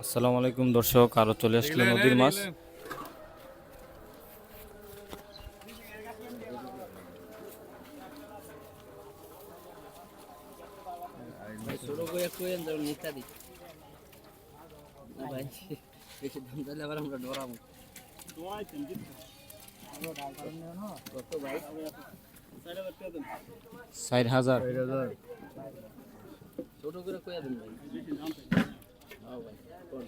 আসসালামু আলাইকুম দর্শক, আরো চলে আসলো নদীর মাছ। ষাট হাজার ছোট করে কইয়া দেন ভাই। হ্যাঁ ভাই কোন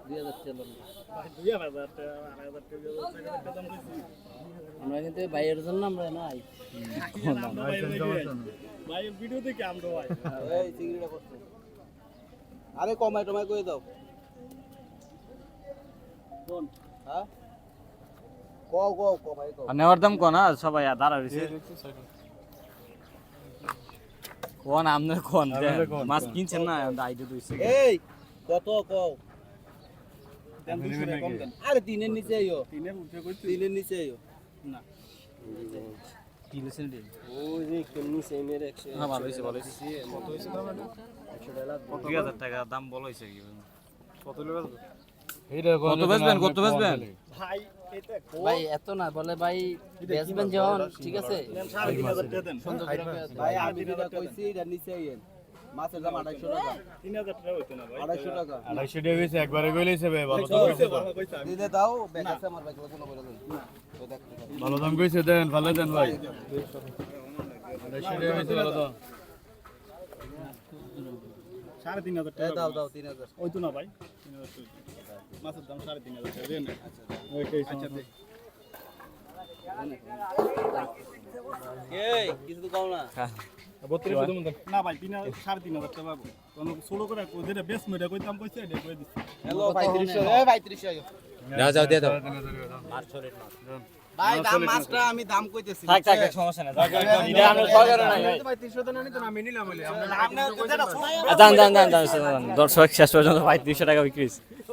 2000 টাকা ভাই 2000 টাকা 2000 টাকা আমরা কিন্তু ভাইয়ের জন্য আমরা নাই ভাই ভিডিও দেখে আমরা ভাই এই সিগারেট করতে আরে কমাই টমাই কই দাও কোন হ্যাঁ কও কও কমাই কও নেওয়ার দাম কোন সবাই দাঁড়া রয়েছে কোন আমনে কোন মাছ কিনছেন না আইডিয়া দিছে এই কত কও দেন 200 টাকা কম দেন আরে তিনের নিচে আইও তিনের উঠে কই তিনের নিচে আইও না তিনের দিন ওই যে কেমনি সেমের 100 হ্যাঁ ভালো হইছে ভালো হইছে কত হইছে দাম এটা 100 টাকা 2000 টাকা দাম বল হইছে কি কত লইবা এইটা কত বেচবেন ভাই এটা ভাই এত না বলে ভাই বেচবেন যখন ঠিক আছে 3500 টাকা দেন ভাই আমি যেটা কইছি এটা নিচে আইয়েন মাছের দাম 250 টাকা 3000 টাকা হইতো না ভাই 250 টাকা 250 টাকা হইছে একবারে কইলেছে ভাই ভালো তো কইছে দিতে দাও বেকাছে আমার ভাই কোনো বলে দেন ভালো দাম কইছে দেন ভালো দেন ভাই 250 টাকা হইছে ভালো দাম 3500 টাকা দাও দাও 3000 হইতো না ভাই 3000 মাছের দাম 3500 টাকা দেন ওইটাই আচ্ছা দে এই কিছু তো কও না 32 দেন না ভাই 3500 টাকা পাবো কোন ষোলো করে যেটা বেশ মেটা কই দাম কইছে এটা কই দিছি হ্যালো 3500 এই 3500 আইও যাও দিয়ে দাও ভাই দাম মাছটা আমি দাম কইতেছি থাক থাক সমস্যা নাই এটা আমরা সহকারে নাই ভাই 300 টাকা নিতে আমি নিলাম বলে আমরা আপনি যেটা দান দর্শক শেষ পর্যন্ত ভাই 200 টাকা বিক্রি হইছে।